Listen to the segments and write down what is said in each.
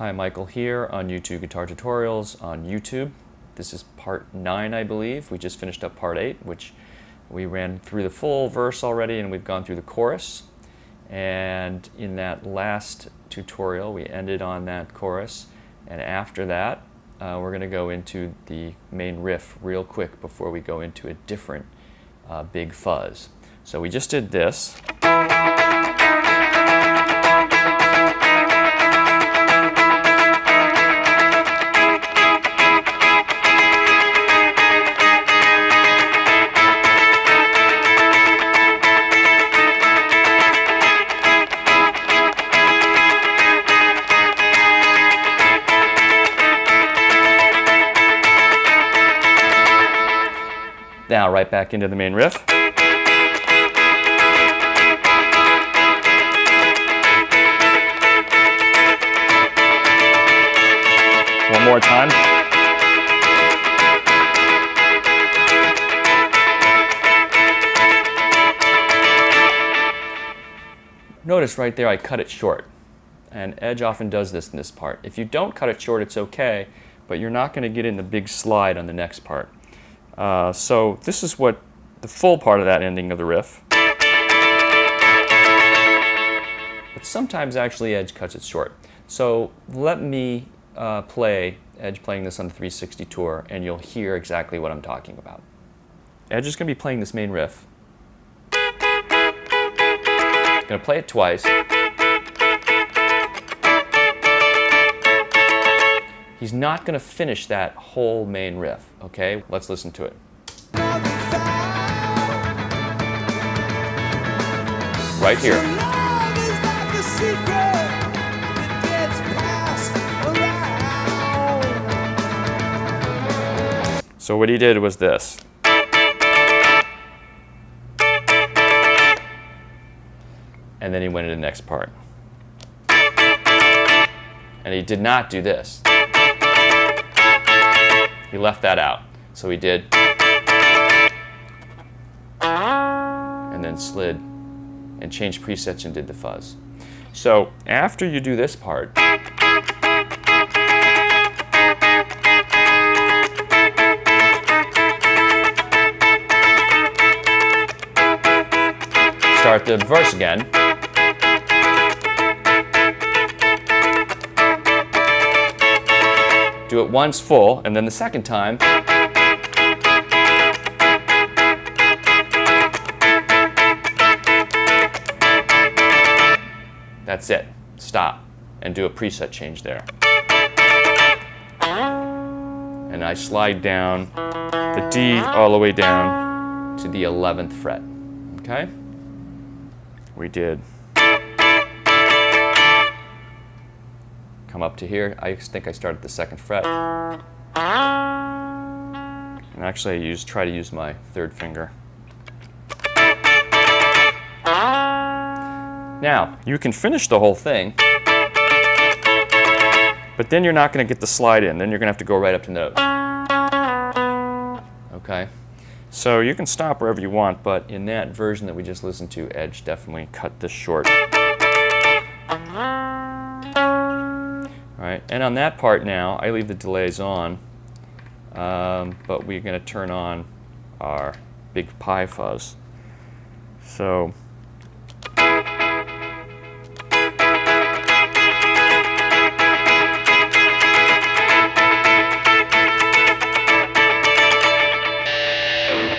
Hi, Michael here on YouTube Guitar Tutorials on YouTube. This is part 9, I believe. We just finished up part 8, which we ran through the full verse already, and we've gone through the chorus. And in that last tutorial, we ended on that chorus. And after that, we're going to go into the main riff real quick before we go into a different big fuzz. So we just did this. Now right back into the main riff. One more time. Notice right there I cut it short, and Edge often does this in this part. If you don't cut it short, it's okay, but you're not going to get in the big slide on the next part. So this is what the full part of that ending of the riff. But sometimes actually Edge cuts it short. So let me play Edge playing this on the 360 tour, and you'll hear exactly what I'm talking about. Edge is going to be playing this main riff. Going to play it twice. He's not going to finish that whole main riff, okay? Let's listen to it. Right here. So what he did was this. And then he went to the next part. And he did not do this. He left that out. So he did, and then slid and changed presets and did the fuzz. So after you do this part, start the verse again. Do it once full, and then the second time, that's it. Stop, and do a preset change there. And I slide down the D all the way down to the 11th fret. Okay? We did. Come up to here. I think I started the 2nd fret. And actually I try to use my 3rd finger. Now, you can finish the whole thing, but then you're not going to get the slide in. Then you're going to have to go right up to note. Okay? So you can stop wherever you want, but in that version that we just listened to, Edge definitely cut this short. Right, and on that part now, I leave the delays on, but we're going to turn on our big pie fuzz. So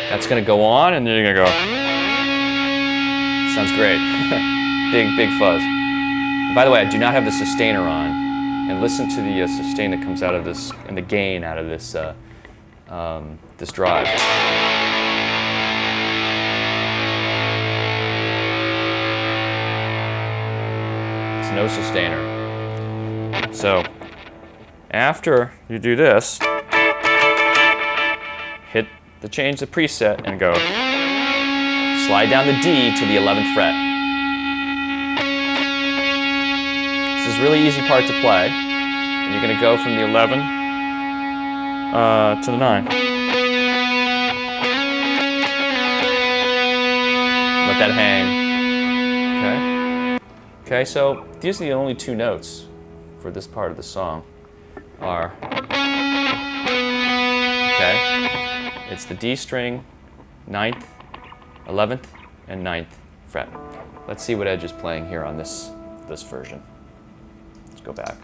that's going to go on, and then you're going to go. Sounds great. big fuzz. And by the way, I do not have the sustainer on. And listen to the sustain that comes out of this, and the gain out of this this drive. It's no sustainer. So after you do this, change the preset and go. Slide down the D to the 11th fret. This is a really easy part to play. And you're going to go from the 11 to the 9. Let that hang. Okay? Okay, so these are the only 2 notes for this part of the song are, okay, it's the D string, 9th, 11th, and 9th fret. Let's see what Edge is playing here on this version. Let's go back.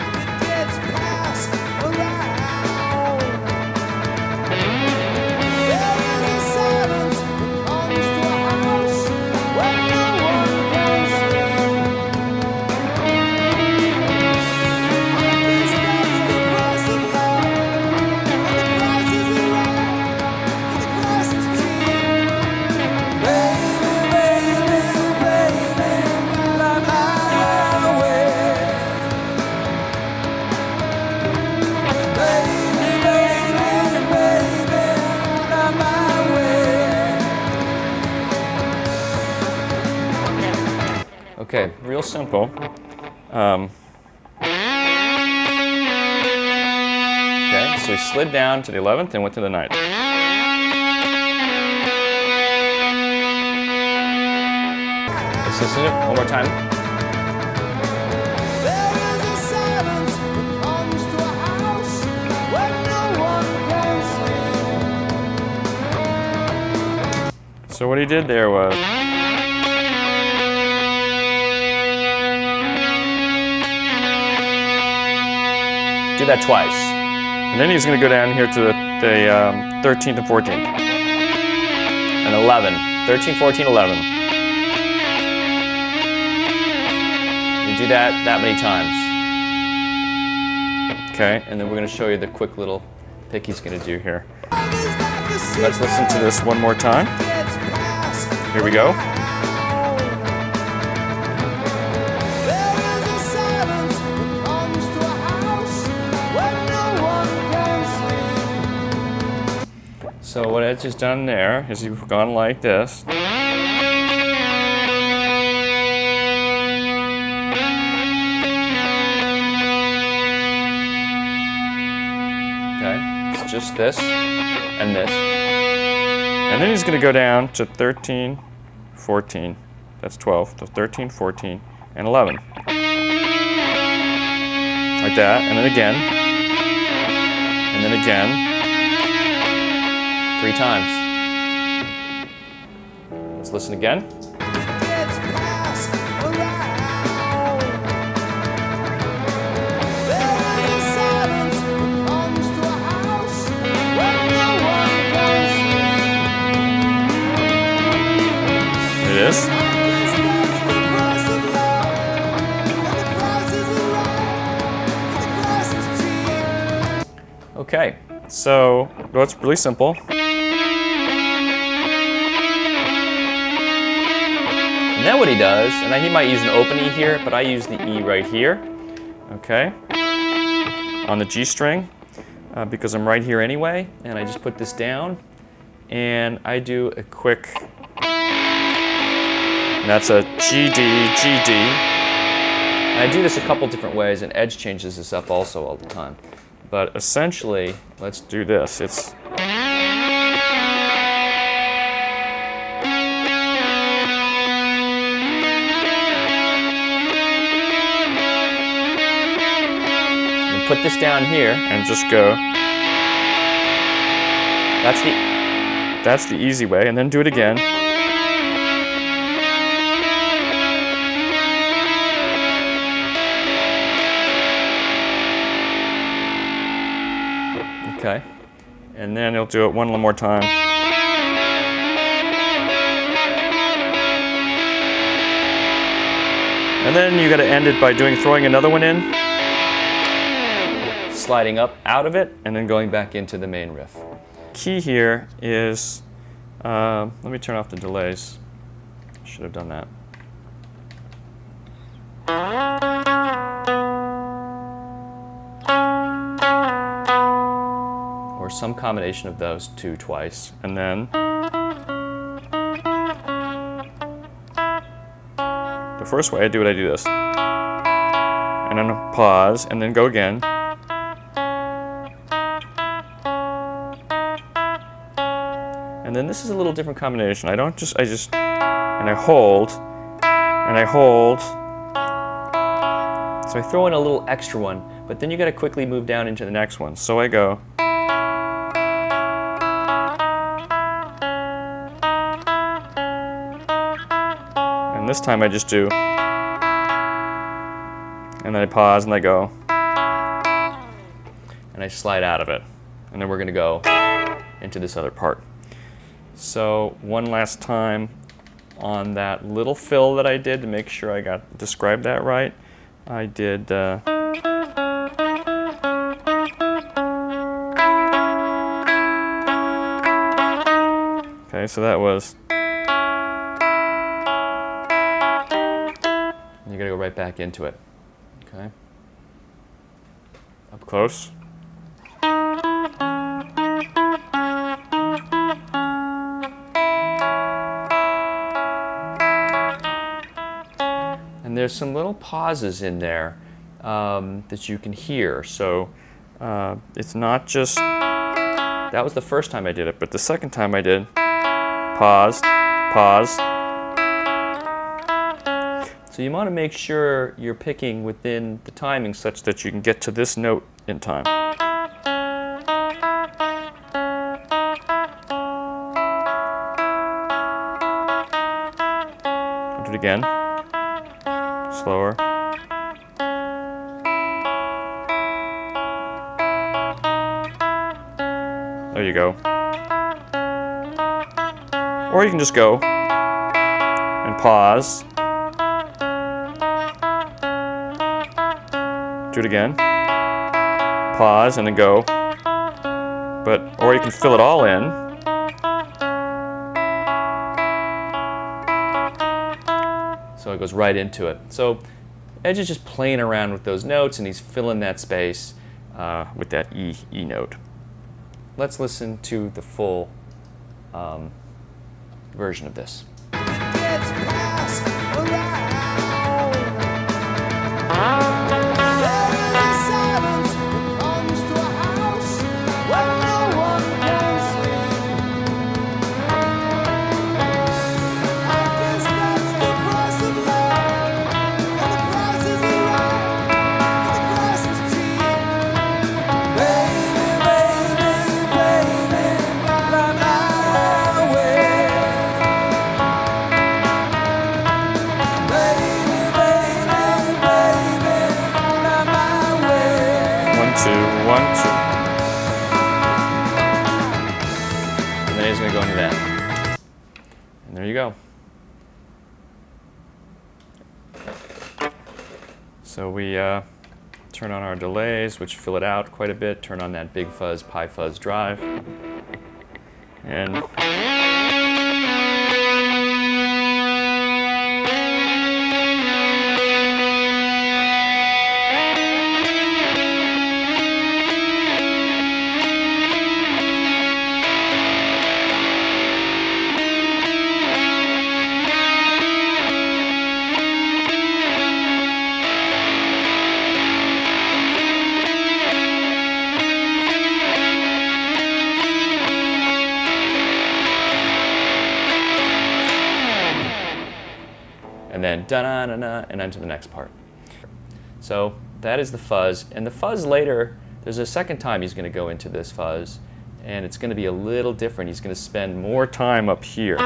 Okay, real simple. Okay, so we slid down to the 11th and went to the 9th. Let's listen to it one more time. So what he did there was do that twice. And then he's going to go down here to the 13th and 14th. And 11. 13, 14, 11. You do that many times. Okay, and then we're going to show you the quick little pick he's going to do here. Let's listen to this one more time. Here we go. So what Ed's just done there is he's gone like this. Okay, it's just this and this. And then he's going to go down to 13, 14, that's 12, so 13, 14, and 11. Like that, and then again, and then again. 3 times. Let's listen again. It is. Okay, so it's really simple. And then what he does, and he might use an open E here, but I use the E right here, okay, on the G string, because I'm right here anyway, and I just put this down, and I do a quick, and that's a G, D, G, D. And I do this a couple different ways, and Edge changes this up also all the time. But essentially, let's do this. It's put this down here and just go. That's the easy way, and then do it again. Okay, and then you'll do it one more time. And then you got to end it by throwing another one in. Sliding up out of it and then going back into the main riff. Key here is, let me turn off the delays. Should have done that. Or some combination of those two twice. And then the first way I do this. And then pause and then go again. And then this is a little different combination. I just, and I hold, So I throw in a little extra one, but then you got to quickly move down into the next one. So I go. And this time I just do. And then I pause and I go. And I slide out of it. And then we're going to go into this other part. So one last time on that little fill that I did to make sure I described that right. I did okay, so that was, you gotta go right back into it. Okay, up close. And there's some little pauses in there that you can hear. So it's not just, that was the first time I did it, but the second time I did, pause, pause. So you want to make sure you're picking within the timing such that you can get to this note in time. I'll do it again. Slower. There you go. Or you can just go and pause. Do it again. Pause and then go. Or you can fill it all in. So it goes right into it. So Edge is just playing around with those notes, and he's filling that space with that E note. Let's listen to the full version of this. One, two. And then he's going to go into that. And there you go. So we turn on our delays, which fill it out quite a bit. Turn on that big fuzz, pi fuzz drive. And then da-na-na-na, and onto the next part. So that is the fuzz. And the fuzz later, there's a second time he's going to go into this fuzz, and it's going to be a little different. He's going to spend more time up here. He's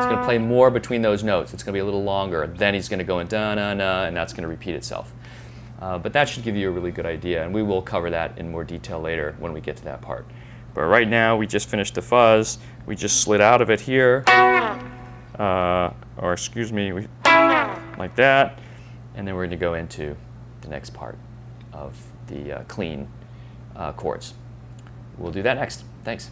going to play more between those notes. It's going to be a little longer. Then he's going to go in da-na-na, and that's going to repeat itself. But that should give you a really good idea, and we will cover that in more detail later when we get to that part. But right now, we just finished the fuzz. We just slid out of it here, or excuse me, like that, and then we're going to go into the next part of the clean chords. We'll do that next. Thanks.